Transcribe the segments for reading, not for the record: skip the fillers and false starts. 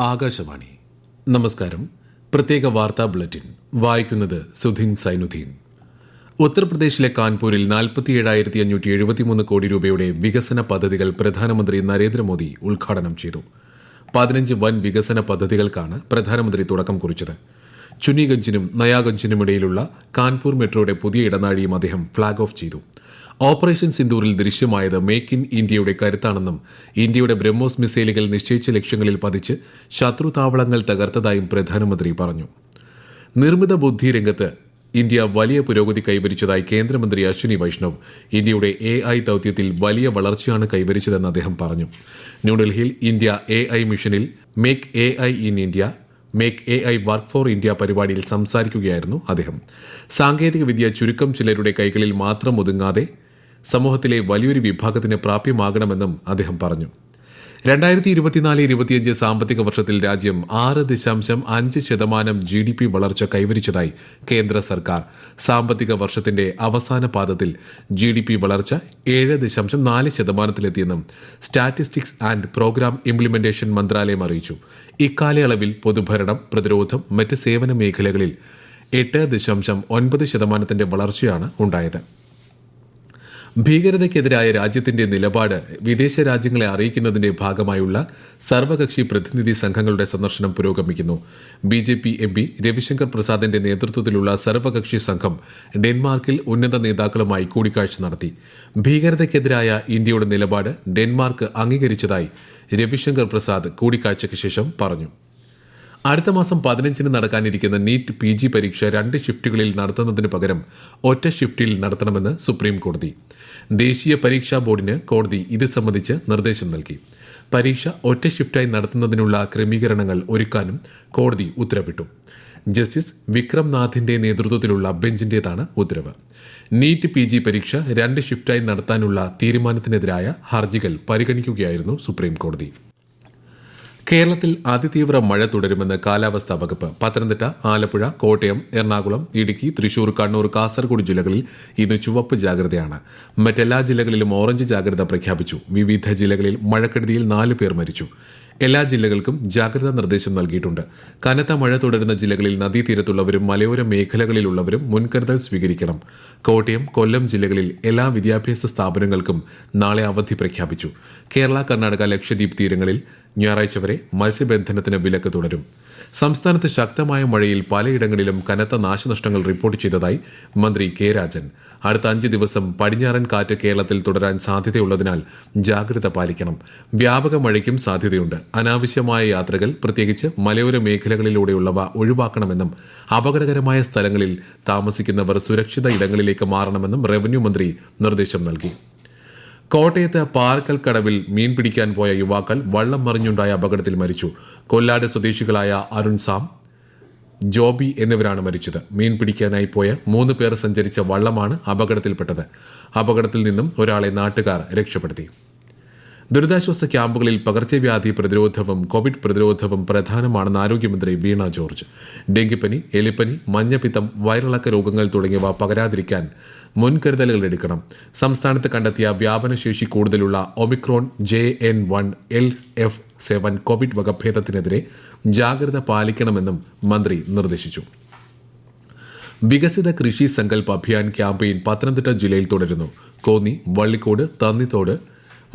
ആകാശവാണി. നമസ്കാരം. പ്രത്യേക വാർത്താ ബുള്ളറ്റിൻ വായിക്കുന്നത് സുധീൻ സൈനുദ്ദീൻ. ഉത്തർപ്രദേശിലെ കാൺപൂരിൽ 47,573 കോടി രൂപയുടെ വികസന പദ്ധതികൾ പ്രധാനമന്ത്രി നരേന്ദ്രമോദി ഉദ്ഘാടനം ചെയ്തു. 15 വൻ വികസന പദ്ധതികൾക്കാണ് പ്രധാനമന്ത്രി തുടക്കം കുറിച്ചത്. ചുനിഗഞ്ചിനും നയാഗഞ്ചിനുമിടയിലുള്ള കാൺപൂർ മെട്രോയുടെ പുതിയ ഇടനാഴിയും അദ്ദേഹം ഫ്ളാഗ് ഓഫ് ചെയ്തു. ഓപ്പറേഷൻ സിന്ദൂറിൽ ദൃശ്യമായത് മേക്ക് ഇൻ ഇന്ത്യയുടെ കരുത്താണെന്നും ഇന്ത്യയുടെ ബ്രഹ്മോസ് മിസൈലുകൾ നിശ്ചയിച്ച ലക്ഷ്യങ്ങളിൽ പതിച്ച് ശത്രു താവളങ്ങൾ തകർത്തതായും പ്രധാനമന്ത്രി പറഞ്ഞു. നിർമ്മിത ബുദ്ധി രംഗത്ത് ഇന്ത്യ വലിയ പുരോഗതി കൈവരിച്ചതായി കേന്ദ്രമന്ത്രി അശ്വിനി വൈഷ്ണവ് ഇന്ത്യയുടെ AI ദൌത്യത്തിൽ വലിയ വളർച്ചയാണ് കൈവരിച്ചതെന്ന് അദ്ദേഹം പറഞ്ഞു. ന്യൂഡൽഹിയിൽ ഇന്ത്യ AI മിഷനിൽ make AI in India, make AI work for India പരിപാടിയിൽ സംസാരിക്കുകയായിരുന്നു അദ്ദേഹം. സാങ്കേതികവിദ്യ ചുരുക്കം ചിലരുടെ കൈകളിൽ മാത്രം ഒതുങ്ങാതെ സമൂഹത്തിലെ വലിയൊരു വിഭാഗത്തിന് പ്രാപ്യമാകണമെന്നും അദ്ദേഹം പറഞ്ഞു. 2024-25 സാമ്പത്തിക വർഷത്തിൽ രാജ്യം 6.5% GDP വളർച്ച കൈവരിച്ചതായി കേന്ദ്ര സർക്കാർ. സാമ്പത്തിക വർഷത്തിന്റെ അവസാന പാദത്തിൽ GDP വളർച്ച 7.4%-ലെത്തിയെന്നും സ്റ്റാറ്റിസ്റ്റിക്സ് ആൻഡ് പ്രോഗ്രാം ഇംപ്ലിമെന്റേഷൻ മന്ത്രാലയം അറിയിച്ചു. ഇക്കാലയളവിൽ പൊതുഭരണം, പ്രതിരോധം, മറ്റ് സേവന മേഖലകളിൽ 8.9% വളർച്ചയാണ് ഉണ്ടായത്. ഭീകരതയ്ക്കെതിരായ രാജ്യത്തിന്റെ നിലപാട് വിദേശ രാജ്യങ്ങളെ അറിയിക്കുന്നതിന്റെ ഭാഗമായുള്ള സർവകക്ഷി പ്രതിനിധി സംഘങ്ങളുടെ സന്ദർശനം പുരോഗമിക്കുന്നു. BJP MP രവിശങ്കർ പ്രസാദിന്റെ നേതൃത്വത്തിലുള്ള സർവകക്ഷി സംഘം ഡെൻമാർക്കിൽ ഉന്നത നേതാക്കളുമായി കൂടിക്കാഴ്ച നടത്തി. ഭീകരതയ്ക്കെതിരായ ഇന്ത്യയുടെ നിലപാട് ഡെൻമാർക്ക് അംഗീകരിച്ചതായി രവിശങ്കർ പ്രസാദ് കൂടിക്കാഴ്ചയ്ക്ക് ശേഷം പറഞ്ഞു. അടുത്ത മാസം 15-ന് നടക്കാനിരിക്കുന്ന നീറ്റ് PG പരീക്ഷ 2 ഷിഫ്റ്റുകളിൽ നടത്തുന്നതിന് പകരം ഒറ്റ ഷിഫ്റ്റിൽ നടത്തണമെന്ന് സുപ്രീം കോടതി. ദേശീയ പരീക്ഷാ ബോർഡിന് കോടതി ഇത് സംബന്ധിച്ച് നിർദ്ദേശം നൽകി. പരീക്ഷ ഒറ്റ ഷിഫ്റ്റായി നടത്തുന്നതിനുള്ള ക്രമീകരണങ്ങൾ ഒരുക്കാനും കോടതി ഉത്തരവിട്ടു. ജസ്റ്റിസ് വിക്രം നാഥിന്റെ നേതൃത്വത്തിലുള്ള ബെഞ്ചിന്റേതാണ് ഉത്തരവ്. നീറ്റ് PG പരീക്ഷ 2 ഷിഫ്റ്റായി നടത്താനുള്ള തീരുമാനത്തിനെതിരായ ഹർജികൾ പരിഗണിക്കുകയായിരുന്നു സുപ്രീം കോടതി. കേരളത്തിൽ അതിതീവ്ര മഴ തുടരുമെന്ന് കാലാവസ്ഥാ വകുപ്പ്. പത്തനംതിട്ട, ആലപ്പുഴ, കോട്ടയം, എറണാകുളം, ഇടുക്കി, തൃശൂർ, കണ്ണൂർ, കാസർഗോഡ് ജില്ലകളിൽ ഇന്ന് ചുവപ്പ് ജാഗ്രതയാണ്. മറ്റെല്ലാ ജില്ലകളിലും ഓറഞ്ച് ജാഗ്രത പ്രഖ്യാപിച്ചു. വിവിധ ജില്ലകളിൽ മഴക്കെടുതിയിൽ 4 പേർ മരിച്ചു. എല്ലാ ജില്ലകൾക്കും ജാഗ്രതാ നിർദ്ദേശം നൽകിയിട്ടുണ്ട്. കനത്ത മഴ തുടരുന്ന ജില്ലകളിൽ നദീതീരത്തുള്ളവരും മലയോര മേഖലകളിലുള്ളവരും മുൻകരുതൽ സ്വീകരിക്കണം. കോട്ടയം, കൊല്ലം ജില്ലകളിൽ എല്ലാ വിദ്യാഭ്യാസ സ്ഥാപനങ്ങൾക്കും നാളെ അവധി പ്രഖ്യാപിച്ചു. കേരള, കർണാടക, ലക്ഷദ്വീപ് തീരങ്ങളിൽ ഞായറാഴ്ച വരെ മത്സ്യബന്ധനത്തിന് വിലക്ക് തുടരും. സംസ്ഥാനത്ത് ശക്തമായ മഴയിൽ പലയിടങ്ങളിലും കനത്ത നാശനഷ്ടങ്ങൾ റിപ്പോർട്ട് ചെയ്തതായി മന്ത്രി കെ രാജൻ. അടുത്ത 5 ദിവസം പടിഞ്ഞാറൻ കാറ്റ് കേരളത്തിൽ തുടരാൻ സാധ്യതയുള്ളതിനാൽ ജാഗ്രത പാലിക്കണം. വ്യാപക മഴയ്ക്കും സാധ്യതയുണ്ട്. അനാവശ്യമായ യാത്രകൾ, പ്രത്യേകിച്ച് മലയോര മേഖലകളിലൂടെയുള്ളവ ഒഴിവാക്കണമെന്നും അപകടകരമായ സ്ഥലങ്ങളിൽ താമസിക്കുന്നവർ സുരക്ഷിത ഇടങ്ങളിലേക്ക് മാറണമെന്നും റവന്യൂ മന്ത്രി നിർദ്ദേശം നൽകി. കോട്ടയത്ത് പാറക്കൽ കടവിൽ മീൻ പിടിക്കാൻ പോയ യുവാക്കൾ വള്ളം മറിഞ്ഞുണ്ടായ അപകടത്തിൽ മരിച്ചു. കൊല്ലാട് സ്വദേശികളായ അരുൺ സാം, ജോബി എന്നിവരാണ് മരിച്ചത്. മീൻ പിടിക്കാനായി പോയ 3 പേർ സഞ്ചരിച്ച വള്ളമാണ് അപകടത്തിൽപ്പെട്ടത്. അപകടത്തിൽ നിന്നും ഒരാളെ നാട്ടുകാർ രക്ഷപ്പെടുത്തി. ദുരിതാശ്വാസ ക്യാമ്പുകളിൽ പകർച്ചവ്യാധി പ്രതിരോധവും കോവിഡ് പ്രതിരോധവും പ്രധാനമാണെന്ന് ആരോഗ്യമന്ത്രി വീണ ജോർജ്. ഡെങ്കിപ്പനി, എലിപ്പനി, മഞ്ഞപ്പിത്തം, വയറിളക്ക രോഗങ്ങൾ തുടങ്ങിയവ പകരാതിരിക്കാൻ മുൻകരുതലുകൾ എടുക്കണം. സംസ്ഥാനത്ത് കണ്ടെത്തിയ വ്യാപനശേഷി കൂടുതലുള്ള ഒമിക്രോൺ JN1-LF7 കോവിഡ് വകഭേദത്തിനെതിരെ ജാഗ്രത പാലിക്കണമെന്നും മന്ത്രി നിർദ്ദേശിച്ചു. വികസിത കൃഷി സങ്കൽപ് അഭിയാൻ ക്യാമ്പയിൻ പത്തനംതിട്ട ജില്ലയിൽ തുടരുന്നു. കോന്നി, വള്ളിക്കോട്, തന്നിത്തോട്,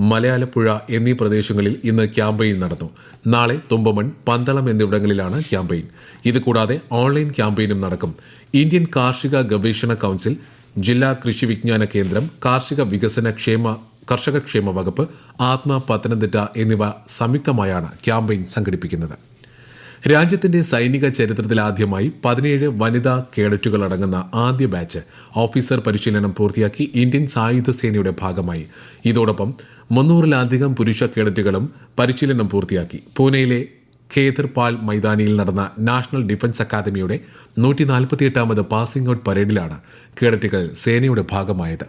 മലയാലപ്പുഴ എന്നീ പ്രദേശങ്ങളിൽ ഇന്ന് ക്യാമ്പയിൻ നടന്നു. നാളെ തുമ്പമൺ, പന്തളം എന്നിവിടങ്ങളിലാണ് ക്യാമ്പയിൻ. ഇതുകൂടാതെ ഓൺലൈൻ ക്യാമ്പയിനും നടക്കും. ഇന്ത്യൻ കാർഷിക ഗവേഷണ കൌൺസിൽ, ജില്ലാ കൃഷി വിജ്ഞാന കേന്ദ്രം, കർഷക ക്ഷേമ വകുപ്പ്, ആത്മ പത്തനംതിട്ട എന്നിവ സംയുക്തമായാണ് ക്യാമ്പയിൻ സംഘടിപ്പിക്കുന്നത്. രാജ്യത്തിന്റെ സൈനിക ചരിത്രത്തിലാദ്യമായി 17 വനിതാ കേഡറ്റുകൾ അടങ്ങുന്ന ആദ്യ ബാച്ച് ഓഫീസർ പരിശീലനം പൂർത്തിയാക്കി ഇന്ത്യൻ സായുധ സേനയുടെ ഭാഗമായി. ഇതോടൊപ്പം 300-ലധികം പുരുഷ കേഡറ്റുകളും പരിശീലനം പൂർത്തിയാക്കി. പൂനെയിലെ ഖേദർപാൽ മൈതാനിയിൽ നടന്ന നാഷണൽ ഡിഫൻസ് അക്കാദമിയുടെ 148ാമത് പാസിംഗ് ഔട്ട് പരേഡിലാണ് കേഡറ്റുകൾ സേനയുടെ ഭാഗമായത്.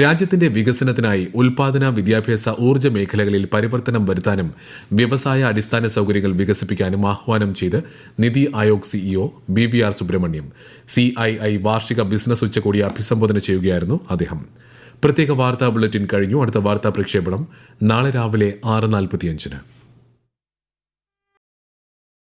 രാജ്യത്തിന്റെ വികസനത്തിനായി ഉൽപാദന, വിദ്യാഭ്യാസ, ഊർജ്ജ മേഖലകളിൽ പരിവർത്തനം വരുത്താനും വ്യവസായ അടിസ്ഥാന സൌകര്യങ്ങൾ വികസിപ്പിക്കാനും ആഹ്വാനം ചെയ്ത് Niti Aayog CEO BVR Subrahmanyam CII വാർഷിക ബിസിനസ് ഉച്ചകോടിയെ അഭിസംബോധന ചെയ്യുകയായിരുന്നു അദ്ദേഹം. പ്രത്യേക വാർത്താ ബുള്ളറ്റിൻ കഴിഞ്ഞു. അടുത്ത വാർത്താ പ്രക്ഷേപണം നാളെ രാവിലെ 6:45.